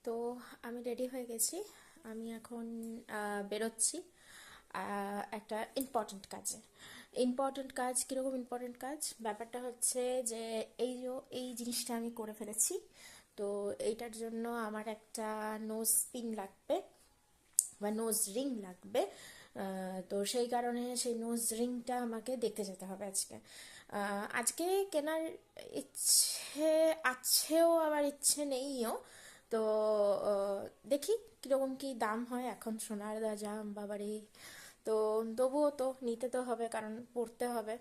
তো আমি রেডি হয়ে গেছি। আমি এখন বেরোচ্ছি একটা ইম্পর্ট্যান্ট কাজে। ইম্পর্ট্যান্ট কাজ কীরকম ইম্পর্ট্যান্ট কাজ? ব্যাপারটা হচ্ছে যে এই জিনিসটা আমি করে ফেলেছি। তো এইটার জন্য আমার একটা নোজ পিন লাগবে বা নোজ রিং লাগবে। তো সেই কারণে সেই নোজ রিংটা আমাকে দেখতে যেতে হবে আজকে। আজকে কেনার ইচ্ছে আছেও আবার ইচ্ছে নেইও। তো দেখি কীরকম কী দাম হয়। এখন সোনার দাম বাবারে। তো তবুও তো নিতে তো হবে, কারণ পড়তে হবে।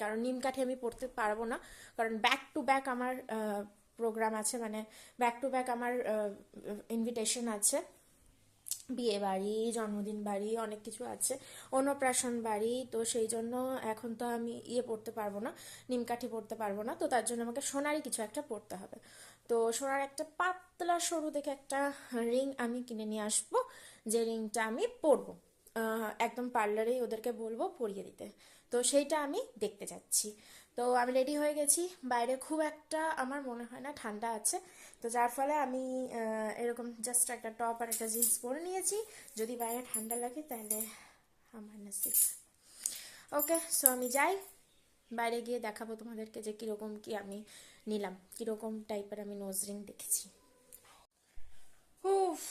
কারণ নিমকাঠি আমি পড়তে পারবো না, কারণ ব্যাক টু ব্যাক আমার প্রোগ্রাম আছে, মানে ব্যাক টু ব্যাক আমার ইনভিটেশন আছে। বিয়ে বাড়ি, জন্মদিন বাড়ি, অনেক কিছু আছে, অন্নপ্রাশন বাড়ি। তো সেই জন্য এখন তো আমি পড়তে পারবো না, নিমকাঠি পড়তে পারবো না। তো তার জন্য আমাকে সোনারই কিছু একটা পড়তে হবে। তো সোনার একটা পাতলা সরু দেখে একটা রিং আমি কিনে নিয়ে আসবো, যে রিংটা আমি পরবো। একদম পার্লারেই ওদেরকে বলবো পরিয়ে দিতে। তো সেইটা আমি দেখতে যাচ্ছি। তো আমি রেডি হয়ে গেছি। বাইরে খুব একটা আমার মনে হয় না ঠান্ডা আছে। তো যার ফলে আমি এরকম জাস্ট একটা টপ আর একটা জিন্স পরে নিয়েছি। যদি বাইরে ঠান্ডা লাগে তাহলে আমার নসিব। ওকে, সো আমি যাই। বাইরে গিয়ে দেখাবো তোমাদেরকে যে কীরকম কি আমি নিলাম, কীরকম টাইপের আমি নোজ রিং দেখেছি। উফ।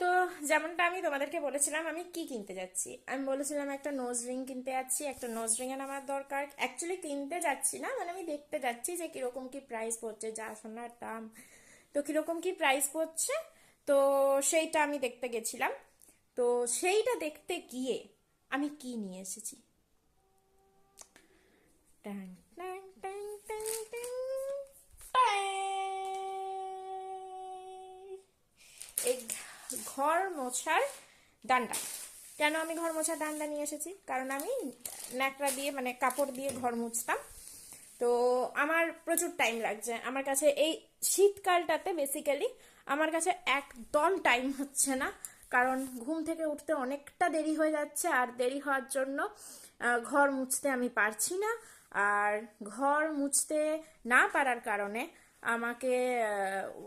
তো যেমনটা আমি তোমাদেরকে বলেছিলাম আমি কি কিনতে যাচ্ছি, আমি বলেছিলাম একটা নোজ রিং কিনতে যাচ্ছি। একটা নোজ রিং এর আমার দরকার। অ্যাকচুয়ালি কিনতে যাচ্ছি না, মানে আমি দেখতে যাচ্ছি যে কিরকম কি প্রাইস পড়ছে, যা সোনার দাম। তো কিরকম কি প্রাইস পড়ছে, তো সেইটা আমি দেখতে গেছিলাম। তো সেইটা দেখতে গিয়ে আমি কি নিয়ে এসেছি। ট্যাং, ট্যাং, ট্যাং, ট্যাং, ট্যাং, ট্যাং। এই ঘর মোছার ডান্ডা। কেন আমি ঘর মোছার ডান্ডা নিয়ে এসেছি? কারণ আমি ন্যাকড়া দিয়ে, মানে কাপড় দিয়ে ঘর মুছতাম। তো আমার প্রচুর টাইম লাগছে। আমার কাছে এই শীতকালটাতে বেসিক্যালি আমার কাছে একদম টাইম হচ্ছে না, কারণ ঘুম থেকে উঠতে অনেকটা দেরি হয়ে যাচ্ছে। আর দেরি হওয়ার জন্য ঘর মুছতে আমি পারছি না। আর ঘর মুছতে না পারার কারণে আমাকে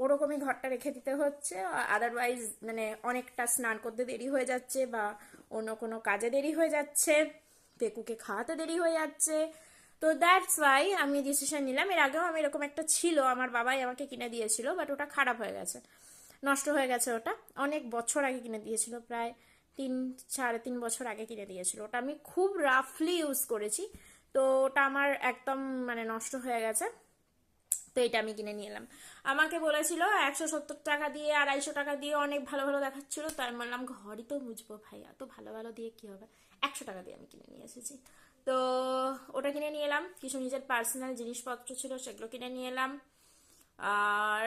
ওরকমই ঘরটা রেখে দিতে হচ্ছে। আদারওয়াইজ মানে অনেকটা স্নান করতে দেরি হয়ে যাচ্ছে, বা অন্য কোনো কাজে দেরি হয়ে যাচ্ছে, পেকুকে খাওয়াতে দেরি হয়ে যাচ্ছে। তো দ্যাটস ওয়াই আমি ডিসিশন নিলাম। এর আগেও আমি এরকম একটা ছিল, আমার বাবাই আমাকে কিনে দিয়েছিল, বাট ওটা খারাপ হয়ে গেছে, নষ্ট হয়ে গেছে। ওটা অনেক বছর আগে কিনে দিয়েছিল, প্রায় 3-3.5 বছর আগে কিনে দিয়েছিল। ওটা আমি খুব রাফলি ইউজ করেছি। তো ওটা আমার একদম মানে নষ্ট হয়ে গেছে। তো এটা আমি কিনে নিয়ে এলাম। আমাকে বলেছিল 170 টাকা দিয়ে, 250 টাকা দিয়ে অনেক ভালো ভালো দেখাচ্ছিল। তো আমি বললাম ঘরই তো মুছবো ভাই, এত ভালো ভালো দিয়ে কি হবে, 100 টাকা দিয়ে আমি কিনে নিয়ে এসেছি। তো ওটা কিনে নিয়ে এলাম। কিছু নিজের পার্সোনাল জিনিসপত্র ছিল, সেগুলো কিনে নিয়ে এলাম। আর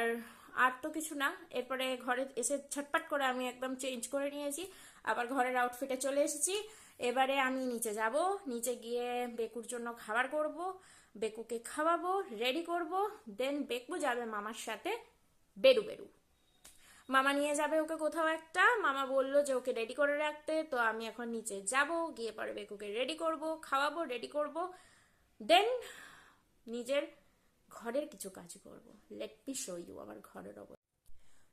আর তো কিছু না। এরপরে ঘরে এসে ছটপট করে আমি একদম চেঞ্জ করে নিয়েছি, আবার ঘরের আউটফিটে চলে এসেছি। এবারে আমি নিচে যাব, নিচে গিয়ে বেকুর জন্য খাবার করব, বেকুকে খাওয়াবো, রেডি করব। দেন বেকু যাবে মামার সাথে বেরু বেরু। মামা নিয়ে যাবে ওকে কোথাও একটা, মামা বললো যে ওকে রেডি করে রাখতে। তো আমি এখন নিচে যাব, গিয়ে পরে বেকুকে রেডি করব, খাওয়াবো, রেডি করব। দেন নিজের ঘরের কিছু কাজ করব। লেট মি শো ইউ আমার ঘরের অবস্থা।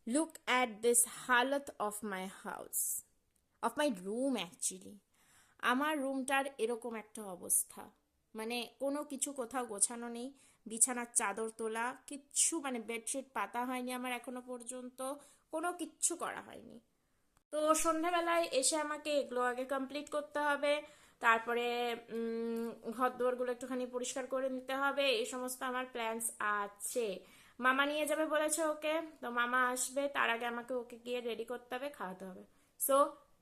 লুক অ্যাট দিস হালত of my house, of my room actually. আমার রুমটার এরকম একটা অবস্থা, মানে কোনো কিছু কোথাও গোছানো নেই। বিছানার চাদর তোলা কিচ্ছু, মানে বেডশিট পাতা হয়নি আমার এখনো পর্যন্ত, কোনো কিচ্ছু করা হয়নি। তো সন্ধ্যাবেলায় এসে আমাকে এগুলো আগে কমপ্লিট করতে হবে। তারপরে ঘর দুয়ারগুলো একটুখানি পরিষ্কার করে নিতে হবে। এই সমস্ত আমার প্ল্যানস আছে। মামা নিয়ে যাবে বলেছে ওকে, তো মামা আসবে, তার আগে আমাকে ওকে গিয়ে রেডি করতে হবে, খাওয়াতে হবে। সো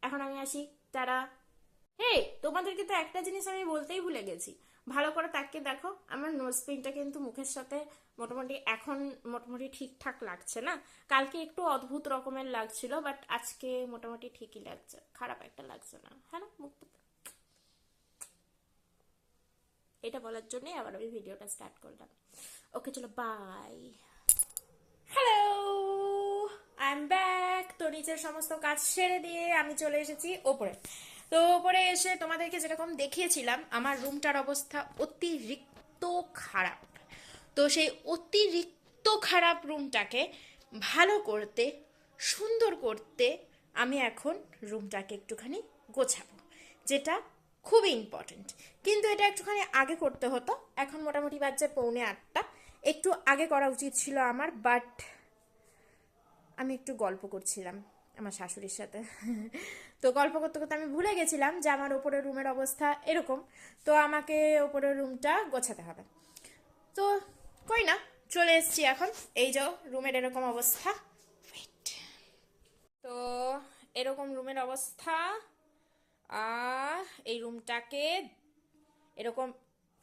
এখন আমি আসি, তারা। হে, তোমাদেরকে তো একটা জিনিস আমি বলতেই ভুলে গেছি। ভালো করে তাকিয়ে দেখো, আমার নোজ পিনটা কিন্তু মুখের সাথে মোটামুটি এখন মোটামুটি ঠিকঠাক লাগছে না। কালকে একটু অদ্ভুত রকমের লাগছিল, বাট আজকে মোটামুটি ঠিকই লাগছে, খারাপ একটা লাগছে না। হ্যাঁ না, মুখটা। এটা বলার জন্যই আবার আমি ভিডিওটা স্টার্ট করলাম। ওকে, চলো, bye. Hello, I am back. তো নিচের সমস্ত কাজ সেরে দিয়ে আমি চলে এসেছি ওপরে। তো ওপরে এসে তোমাদেরকে যেরকম দেখিয়েছিলাম আমার রুমটার অবস্থা অতিরিক্ত খারাপ। তো সেই অতিরিক্ত খারাপ রুমটাকে ভালো করতে সুন্দর করতে আমি এখন রুমটাকে একটুখানি গোছাবো, যেটা খুবই ইম্পর্ট্যান্ট। কিন্তু এটা একটুখানি আগে করতে হতো, এখন মোটামুটি বাজছে 7:45। একটু আগে করা উচিত ছিল আমার, বাট আমি একটু গল্প করছিলাম আমার শাশুড়ির সাথে। তো গল্প করতে করতে আমি ভুলে গেছিলাম যে আমার ওপরের রুমের অবস্থা এরকম, তো আমাকে ওপরের রুমটা গোছাতে হবে। তো কই না, চলে এসেছি এখন। এই যে রুমের এরকম অবস্থা। ওয়েট। তো এরকম রুমের অবস্থা। এই রুমটাকে এরকম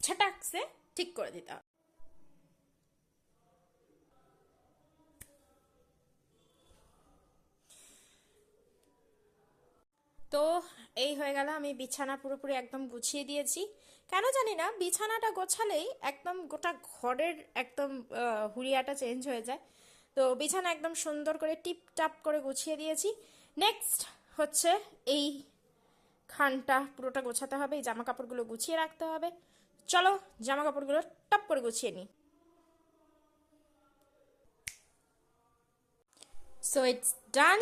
ছাটাকসে ঠিক করে দিতে হবে। তো এই হয়ে গেল, আমি বিছানা পুরোপুরি একদম গুছিয়ে দিয়েছি। কেন জানি না, বিছানাটা গোছালেই একদম গোটা ঘরের একদম হুলিয়াটা চেঞ্জ হয়ে যায়। তো বিছানা একদম সুন্দর করে টিপ টাপ করে গুছিয়ে দিয়েছি। নেক্সট হচ্ছে এই খানটা পুরোটা গোছাতে হবে, এই জামা কাপড়গুলো গুছিয়ে রাখতে হবে। চলো জামা কাপড়গুলো টপ করে গুছিয়ে নিই। সো ইটস ডান।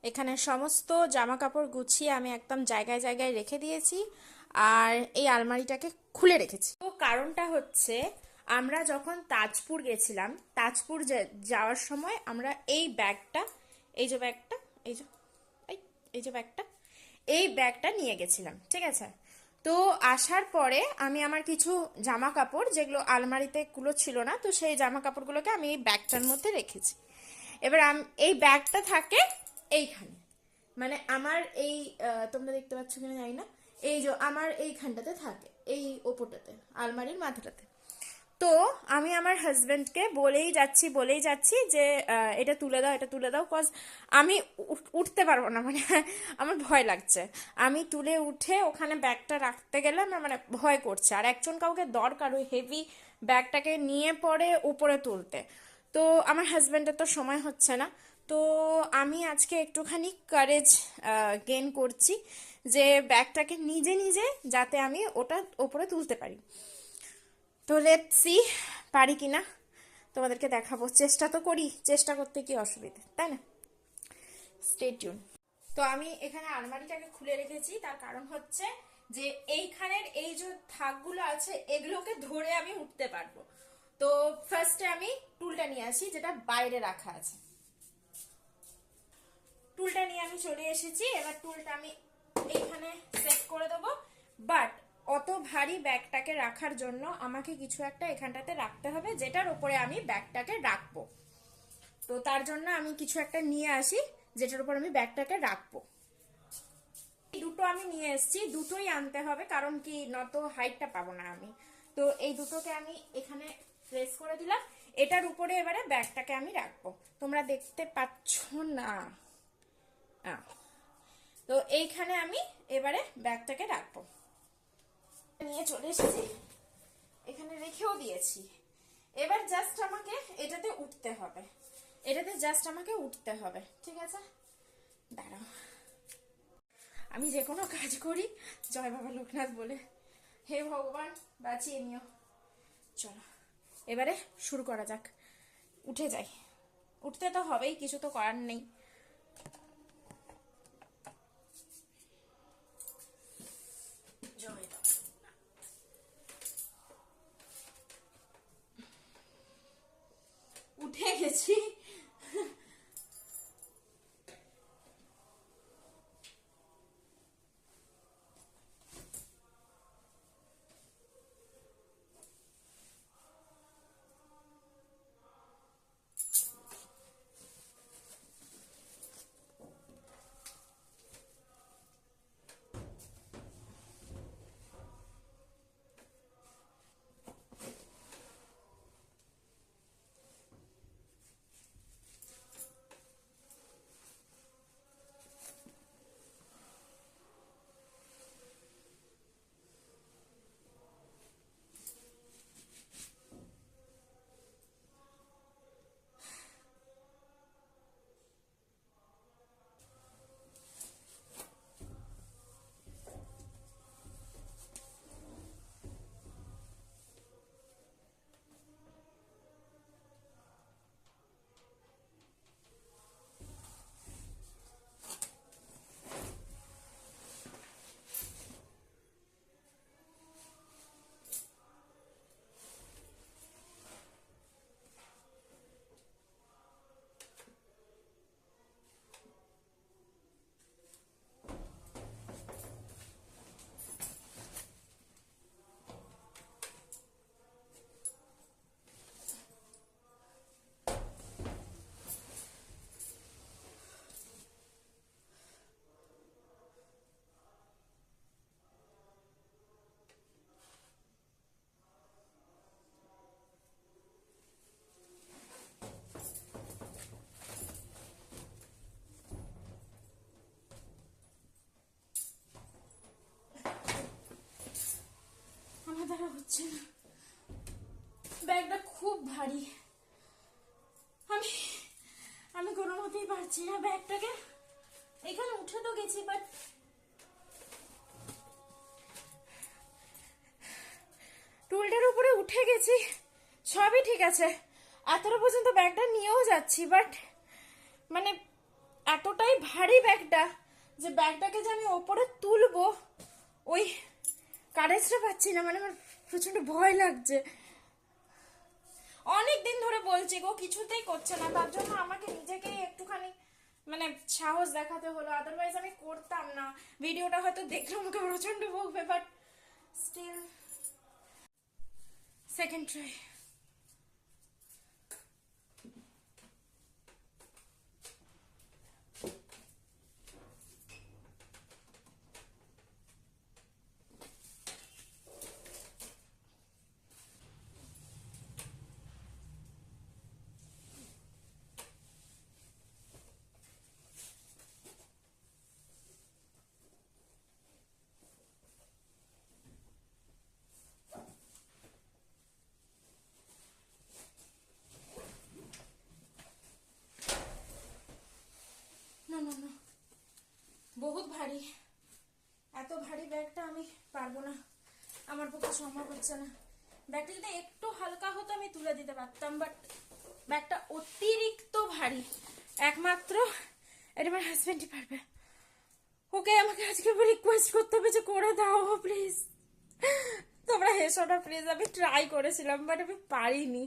এখানে সমস্ত জামা কাপড় গুছিয়ে আমি একদম জায়গায় জায়গায় রেখে দিয়েছি, আর এই আলমারিটাকে খুলে রেখেছি। তো কারণটা হচ্ছে, আমরা যখন তাজপুর গেছিলাম, তাজপুর যাওয়ার সময় আমরা এই ব্যাগটা, এই যে ব্যাগটা, এই যে এই যে ব্যাগটা, এই ব্যাগটা নিয়ে গেছিলাম, ঠিক আছে? তো আসার পরে আমি আমার কিছু জামা কাপড় যেগুলো আলমারিতে কুলো ছিল না, তো সেই জামা কাপড়গুলোকে আমি এই ব্যাগটার মধ্যে রেখেছি। এবার এই ব্যাগটা থাকে এইখানে, মানে আমার এই তোমরা দেখতে পাচ্ছ কিনা জানি না, এই যে আমার এইখানটাতে থাকে, এই ওপরটাতে, আলমারির মাথাটাতে। তো আমি আমার হাজবেন্ডকে বলেই যাচ্ছি যে এটা তুলে দাও, এটা তুলে দাও, কজ আমি উঠতে পারবো না, মানে আমার ভয় লাগছে। আমি তুলে উঠে ওখানে ব্যাগটা রাখতে গেলে আমার মানে ভয় করছে, আর একজন কাউকে দরকার ওই হেভি ব্যাগটাকে নিয়ে পরে উপরে তুলতে। তো আমার হাজবেন্ডের তো সময় হচ্ছে না। তো আমি আজকে একটুখানি কারেজ গেইন করছি, যে ব্যাগটাকে নিজে নিজে যাতে আমি ওটা ওপরে তুলতে পারি। তো লেটস সি পারি কিনা, তোমাদেরকে দেখাবো। চেষ্টা তো করি, চেষ্টা করতে কি অসুবিধা, তাই না? Stay tune. তো আমি এখানে আলমারিটাকে খুলে রেখেছি, তার কারণ হচ্ছে যে এইখানের এই যে থাকগুলো আছে এগুলোকে ধরে আমি উঠতে পারবো। তো ফার্স্টে আমি টুলটা নিয়ে আসি, যেটা বাইরে রাখা আছে। টুলটা নিয়ে আমি চলে এসেছি। এবার টুলটা আমি এইখানে সেট করে দেবো, বাট অত ভারী ব্যাগটাকে রাখার জন্য আমাকে কিছু একটা এখানটাতে রাখতে হবে, যেটার উপরে আমি ব্যাগটাকে রাখবো। তো তার জন্য আমি কিছু একটা নিয়ে আসি, যেটার উপর আমি ব্যাগটাকে রাখবো। দুটো আমি নিয়ে এসেছি, দুটোই আনতে হবে, কারণ কি নত হাইটটা পাবো না আমি। তো এই দুটোকে আমি এখানে প্রেস করে দিলাম, এটার উপরে এবারে ব্যাগটাকে আমি রাখবো। তোমরা দেখতে পাচ্ছ না? তো এইখানে আমি এবারে ব্যাগটাকে রাখবো। নিয়ে চলে এসেছি, এখানে রেখেও দিয়েছি। এবার জাস্ট আমাকে এটাতে উঠতে হবে, ঠিক আছে? দাঁড়াও, আমি যে কোনো কাজ করি জয় বাবা লোকনাথ বলে, হে ভগবান বাঁচিয়ে নিও। চলো এবারে শুরু করা যাক। উঠে যাই, উঠতে তো হবেই, কিছু তো করার নেই। উঠে গেছি। হচ্ছে না, ব্যাগটা খুব ভারী। আমি আমি কোনো মতেই পারছি না ব্যাগটাকে। এখানে উঠে তো গেছি, বাট টুলটার উপরে উঠে গেছি, সবই ঠিক আছে, এতটা পর্যন্ত ব্যাগটা নিয়েও যাচ্ছি, বাট মানে এতটাই ভারী ব্যাগটা যে ব্যাগটাকে যে আমি ওপরে তুলবো ওই কারেজটা পাচ্ছি না। মানে আমার প্রচন্ড ভয় লাগছে। অনেক দিন ধরে বলছি গো, কিছুতেই করছে না, তার জন্য আমাকে নিজেকে একটুখানি মানে সাহস দেখাতে হলো, আদারওয়াইজ আমি করতাম না। ভিডিওটা হয়তো দেখলে আমাকে প্রচন্ড বকবে, বাট স্টিল সেকেন্ড ট্রাই। না না না, বহুত ভারী, এত ভারী ব্যাগটা আমি পারবো না, আমার পক্ষে সম্ভব হচ্ছে না। ব্যাগটা যদি একটু হালকা হতো আমি তুলে দিতে পারতাম, বাট ব্যাগটা অতিরিক্ত ভারী। একমাত্র এটা আমার হাজবেন্ডই পারবে। ওকে আমাকে আজকে রিকোয়েস্ট করতে হবে যে করে দাও প্লিজ। তোমরা হেসো না প্লিজ, আমি ট্রাই করেছিলাম বাট আমি পারিনি।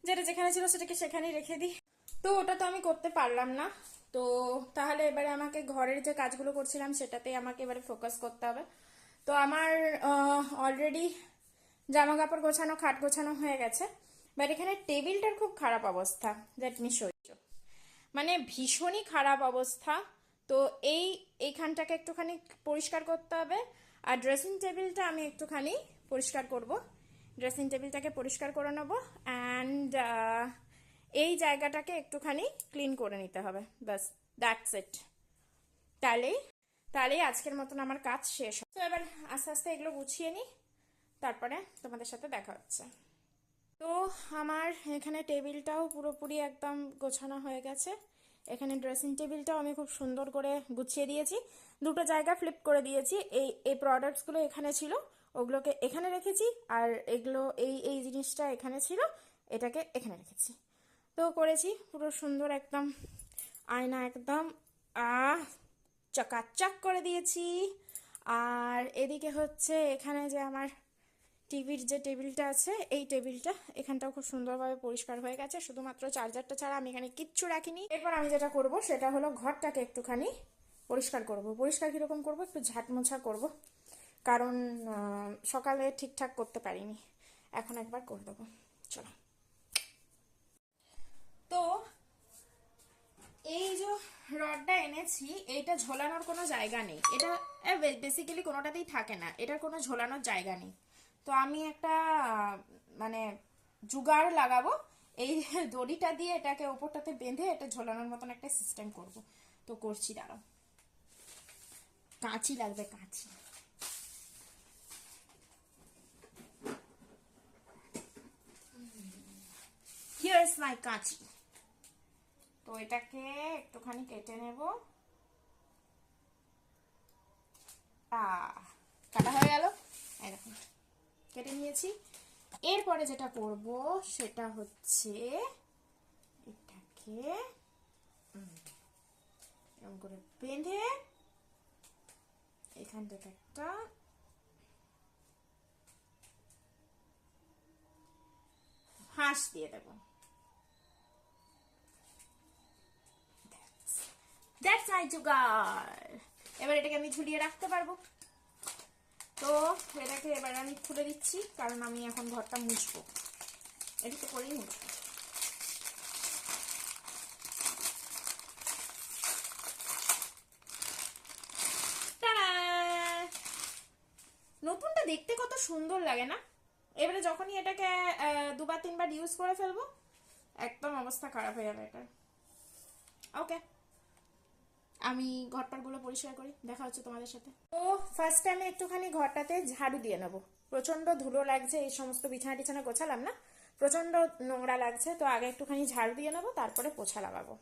যেটা যেখানে ছিল সেটাকে সেখানেই রেখে দিই। তো ওটা তো আমি করতে পারলাম না, তো তাহলে এবারে আমাকে ঘরের যে কাজগুলো করছিলাম সেটাতে আমাকে এবারে ফোকাস করতে হবে। তো আমার অলরেডি জামা কাপড় গোছানো, খাট গোছানো হয়ে গেছে, বাট এখানে টেবিলটার খুব খারাপ অবস্থা। দ্যাট মিস মানে ভীষণই খারাপ অবস্থা। তো এইখানটাকে একটুখানি পরিষ্কার করতে হবে, আর ড্রেসিং টেবিলটা আমি একটুখানি পরিষ্কার করব। ড্রেসিং টেবিলটাকে পরিষ্কার করে নেবো, অ্যান্ড এই জায়গাটাকে একটুখানি ক্লিন করে নিতে হবে, ব্যাস, দ্যাটস ইট। তাহলেই তাহলেই আজকের মতন আমার কাজ শেষ। তো এবার আস্তে আস্তে এগুলো গুছিয়ে নিই, তারপরে তোমাদের সাথে দেখা হচ্ছে। তো আমার এখানে টেবিলটাও পুরোপুরি একদম গোছানো হয়ে গেছে। এখানে ড্রেসিং টেবিলটাও আমি খুব সুন্দর করে গুছিয়ে দিয়েছি, দুটো জায়গা ফ্লিপ করে দিয়েছি। এই প্রোডাক্টসগুলো এখানে ছিল, ওগুলোকে এখানে রেখেছি, আর এগুলো এই জিনিসটা এখানে ছিল, এটাকে এখানে রেখেছি। তো করেছি পুরো সুন্দর একদম, আয়না একদম চকাচক করে দিয়েছি। আর এদিকে হচ্ছে এখানে যে আমার টিভির যে টেবিলটা আছে, এই টেবিলটা এখানটাও খুব সুন্দরভাবে পরিষ্কার হয়ে গেছে, শুধুমাত্র চার্জারটা ছাড়া আমি এখানে কিচ্ছু রাখিনি। এরপর আমি যেটা করব সেটা হলো ঘরটাকে একটুখানি পরিষ্কার করব। পরিষ্কার কীরকম করব, একটু ঝাঁট মোছা করবো, কারণ সকালে ঠিকঠাক করতে পারিনি, এখন একবার করে দেবো। চলো। তো এই যে রডটা এনেছি, এইটা ঝোলানোর কোনো জায়গা নেই, এটা বেসিক্যালি কোনোটাতেই থাকে না, এটার কোনো ঝোলানোর জায়গা নেই। তো আমি একটা মানে জুগাড় লাগাবো, এই দড়িটা দিয়ে এটাকে ওপরটাতে বেঁধে এটা ঝোলানোর মতন একটা সিস্টেম করব। তো করছি, দাঁড়াও, কাঁচি লাগবে, কাঁচি। হিয়ার ইজ মাই কাঁচি। তো এটাকে একটুখানি কেটে নেব। কাটা হয়ে গেল, এরকম কেটে নিয়েছি। এরপরে যেটা করব সেটা হচ্ছে এটাকে এরকম করে বেঁধে এখান থেকে একটা ফাঁস দিয়ে দেব। দ্যাটস মাই জুগাড়। এবার এটাকে আমি ঝুলিয়ে রাখতে পারবো। তো এটাকে এবার আমি খুলে দিচ্ছি, কারণ আমি এখন ঘরটা মুছবো, এটাকে করেই মুছবো। নতুনটা দেখতে কত সুন্দর লাগে না? এবারে যখনই এটাকে দুবার তিনবার ইউজ করে ফেলবো, একদম অবস্থা খারাপ হয়ে যাবে এটার। ওকে, আমি ঘরটারগুলো পরিষ্কার করি, দেখা হচ্ছে তোমাদের সাথে। তো ফার্স্টে আমি একটুখানি ঘরটাতে ঝাড়ু দিয়ে নেবো। প্রচন্ড ধুলো লাগছে, এই সমস্ত বিছানা টিছানা গোছালাম না, প্রচন্ড নোংরা লাগছে। তো আগে একটুখানি ঝাড়ু দিয়ে নেবো, তারপরে পোছা লাগাবো।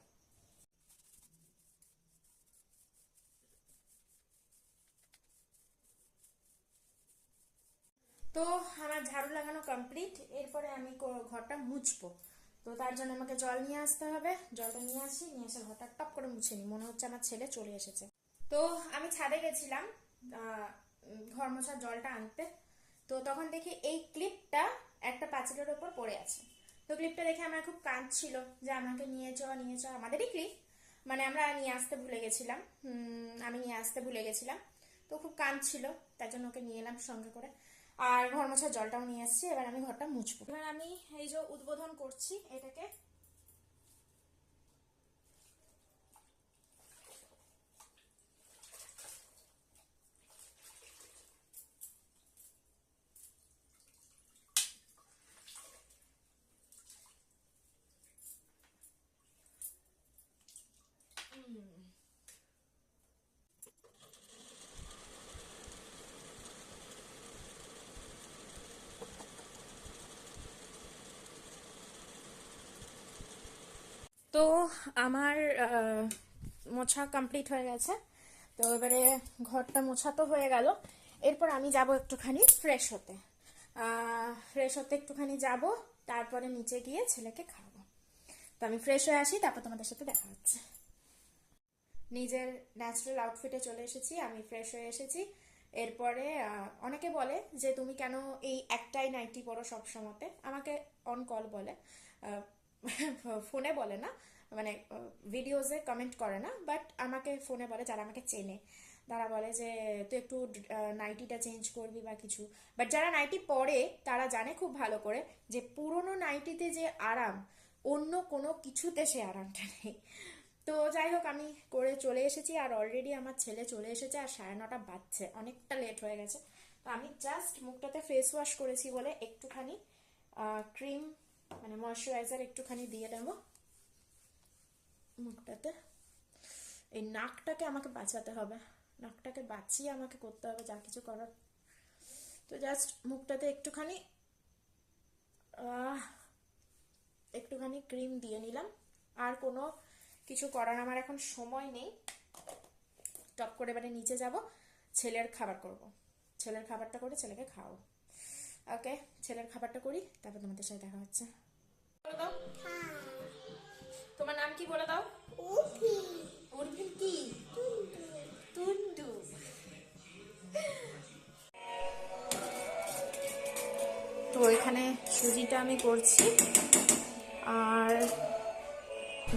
তো আমার ঝাড়ু লাগানো কমপ্লিট। এরপরে আমি ঘরটা মুছবো। তো তার জন্য আমাকে জল নিয়ে আসতে হবে। জলটা নিয়ে আসি, নিয়ে এসে ঘরটা টপ করে মুছে নিই। মনে হচ্ছে আমার ছেলে চলে এসেছে। তো আমি ছাদে গেছিলাম ঘর মোছার জলটা আনতে। তো তখন দেখি এই ক্লিপটা একটা পাঁচিলের ওপর পড়ে আছে। তো ক্লিপটা দেখে আমার খুব কাঁদছিল যে আমাকে নিয়ে চ নিয়ে চ। আমাদেরই ক্লিপ, মানে আমরা নিয়ে আসতে ভুলে গেছিলাম, আমি নিয়ে আসতে ভুলে গেছিলাম। তো খুব কাঁদছিল, তার জন্য ওকে নিয়ে এলাম সঙ্গে করে। আর ঘর মোছার জলটাও নিয়ে এসেছি। এবার আমি ঘরটা মুছবো। এবার আমি এই যে উদ্বোধন করছি এটাকে। তো আমার মোছা কমপ্লিট হয়ে গেছে। তো এবারে ঘরটা মোছা তো হয়ে গেল। এরপর আমি যাব একটুখানি ফ্রেশ হতে। ফ্রেশ হতে একটুখানি যাব, তারপরে নিচে গিয়ে ছেলেকে খাওয়াবো। তো আমি ফ্রেশ হয়ে আসি, তারপর তোমাদের সাথে দেখা হচ্ছে। নিজের ন্যাচারাল আউটফিটে চলে এসেছি, আমি ফ্রেশ হয়ে এসেছি। এরপরে অনেকে বলে যে তুমি কেন এই একটাই নাইটি পরো সবসময়তে। আমাকে অন কল বলে, ফোনে বলে না, মানে ভিডিওসে কমেন্ট করে না, বাট আমাকে ফোনে বলে যারা আমাকে চেনে। তারা বলে যে তুই একটু নাইটিটা চেঞ্জ করবি বা কিছু। বাট যারা নাইটি পরে তারা জানে খুব ভালো করে যে পুরোনো নাইটিতে যে আরাম, অন্য কোনো কিছুতে সে আরামটা নেই। তো যাই হোক, আমি করে চলে এসেছি। আর অলরেডি আমার ছেলে চলে এসেছে, আর 9:30 বাজছে, অনেকটা লেট হয়ে গেছে। তো আমি জাস্ট মুখটাতে ফেস ওয়াশ করেছি বলে একটুখানি ক্রিম, মানে ময়শ্চারাইজার একটুখানি দিয়ে দেবো মুখটাতে। এই নাকটাকে আমাকে বাঁচাতে হবে, নাকটাকে বাঁচিয়ে আমাকে করতে হবে যা কিছু করার। তো জাস্ট মুখটাতে একটুখানি ক্রিম দিয়ে নিলাম। আর কোনো কিছু করার আমার এখন সময় নেই। টপ করে এবারে নিচে যাব, ছেলের খাবার করব। ছেলের খাবারটা করে ছেলেকে খাওয়াবো। ওকে, ছেলের খাবারটা করি, তারপর তোমাদের সাথে দেখা হচ্ছে। বলে দাও, তোমার নাম কি বলে দাও? উর্ভিন কি? টুন্ডু। তো এখানে সুজিটা আমি করছি, আর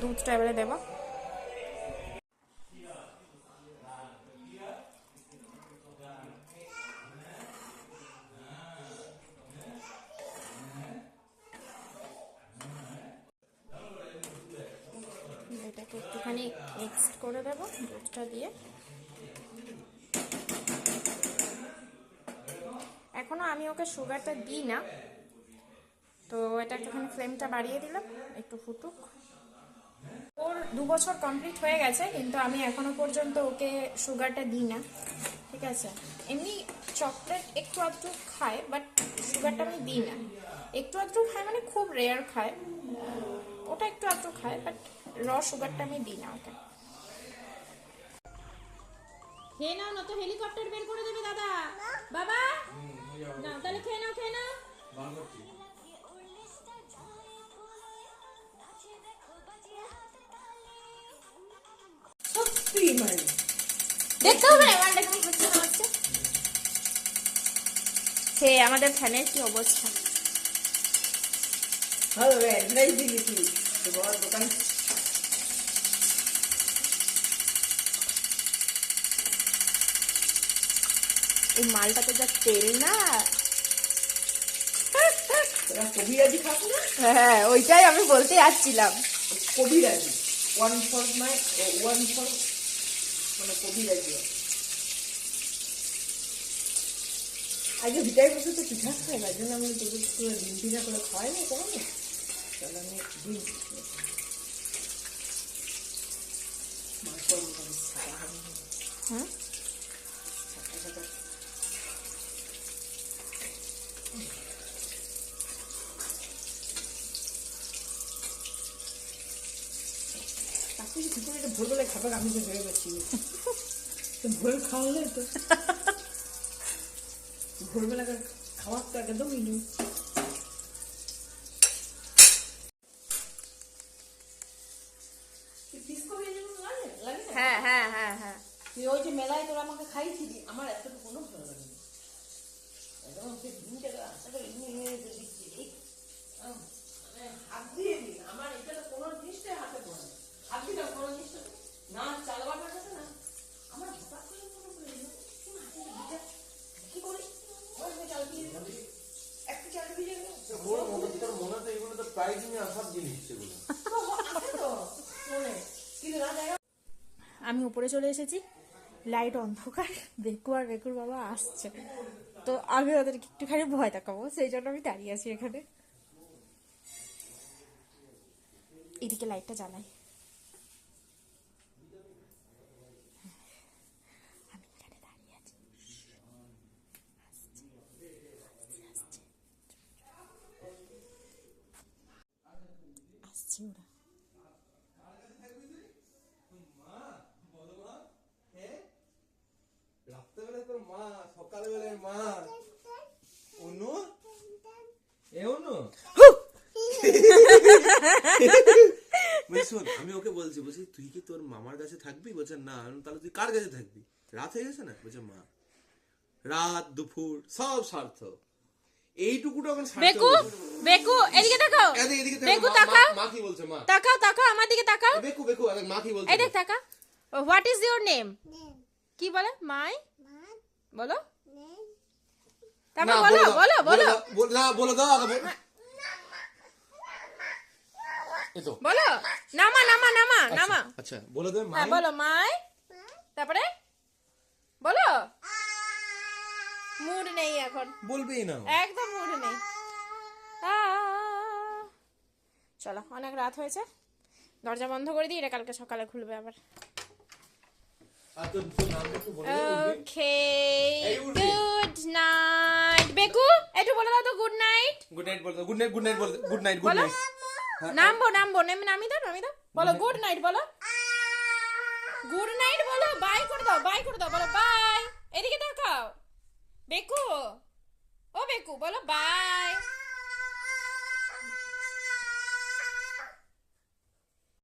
দুধটা এবারে দেবো। এটাকে একটুখানি মিক্সড করে দেবো দুধটা দিয়ে। এখনো আমি ওকে সুগারটা দিই না, তো এটা একটুখানি ফ্লেমটা বাড়িয়ে দিলাম, একটু ফুটুক। ওর 2 বছর কমপ্লিট হয়ে গেছে, কিন্তু আমি এখনো পর্যন্ত ওকে সুগারটা দিই না, ঠিক আছে। এমনি চকলেট একটু আধটু খায়, বাট সুগারটা আমি দিই না। একটু আধটু খায় মানে খুব রেয়ার খায়, ওটা একটু আধটু খায়, বাট র সুগারটা আমি দিই না ওকে। খেয়ে নাও, না তো হেলিকপ্টার বের করে দেবে দাদা। বাবা না, তাহলে খেয়ে নাও, খেয়ে নাও। দেখতে হবে না গানটা কেমন হচ্ছে না হচ্ছে। সে আমাদের ফ্যানের কি অবস্থা। এই মালটাতে যা তেল না। কবিরাজি খাস না? হ্যাঁ, ওইটাই আমি বলতে যাচ্ছিলাম। কবিরাজি ওয়ান ফর মানে কবিরাজি। আগে ভিটাই বসে তো পিঠা খাই, তাই জন্য আমি তোদের ডিম পিঠা করে খাওয়াই না কোনো না। তাহলে আমি ডিম মাংস হুম তাকে কি করে এটা ভোরবেলায় খাবার আমি তো ভেবে পাচ্ছি তো ভোর খাওয়ালে তো ভোরবেলা খাওয়ার তো একদমই নেই। হ্যাঁ হ্যাঁ হ্যাঁ হ্যাঁ তুই ওই যে মেলায় তোরা আমাকে খাইছিলি, আমার এতটুকু কোনো ভালো লাগেনি। একদম সে ডিমটাকে আশা করে নিয়ে দিচ্ছি মানে হাত দিয়ে দিন, আমার এটা তো কোনো জিনিসটাই হাতে পড়ে না। হাত দিলাম কোনো জিনিসটা না চালবার পাঠাতে না, আমার হঠাৎ করে মনে পড়ে গেল কি করি ওই চাল দিয়ে একটু চাল ভিজে গেল তোর মনে তো এগুলো তো প্রায় দিনে আসার জিনিস সেগুলো আছে তো মনে, কিন্তু না জায়গা। আমি উপরে চলে এসেছি, লাইট অন্ধকার, বেকু আর বেকুর বাবা আসছে, তো আমি ওদেরকে একটুখানি ভয় দেখাবো, সেই জন্য আমি দাঁড়িয়ে আছি এখানে। এদিকে লাইটটা জ্বালাই, আমি এখানে দাঁড়িয়ে আছি। আসছে ওরা। রাত্রেবেলায় তোর মা, সকালবেলায় মা। অনু এ অনু শোন, আমি ওকে বলছি তুই কি তোর মামার কাছে থাকবি? বলছে না। তাহলে তুই কার কাছে থাকবি? রাত হয়ে গেছে না? বলছে মা। রাত দুপুর সব সার্থক, এইটুকুটা এখন বেকু বেকু এদিকে তাকাও, এদিকে বেকু তাকাও, মা কি বলছে? মা তাকাও তাকাও আমার দিকে তাকাও, বেকু মা কি বলছে? এই দেখ তাকা। What is your name? কি বলে? মাই বলো, তারপর বলো বলো বলো না বলে দাও আগে এতো বলো, নামা নামা নামা নামা। আচ্ছা বলে দে হ্যাঁ মাই। বলো মাই, তারপরে বলো। মুড নেই এখন, বলবেই না। একদম মুড নেই। চলো, অনেক রাত হয়েছে, দরজা বন্ধ করে দিই, এটা কালকে সকালে খুলবে আবার। আর তোর নাম একটু বলে দে। ওকে, এই উঠবি। Good night. বেকু একটু বলে দাও তো গুড নাইট। গুড নাইট বলে দাও। গুড নাইট গুড নাইট বলে দে। গুড নাইট গুড বলো, নাইট। নামবো নামবো, নামি দাও নামি দাও, বলো গুড নাইট বলো, গুড নাইট বলো, বাই করে দাও বলো বাই। এদিকে তাকাও বেকু, ও বেকু বলো বাই।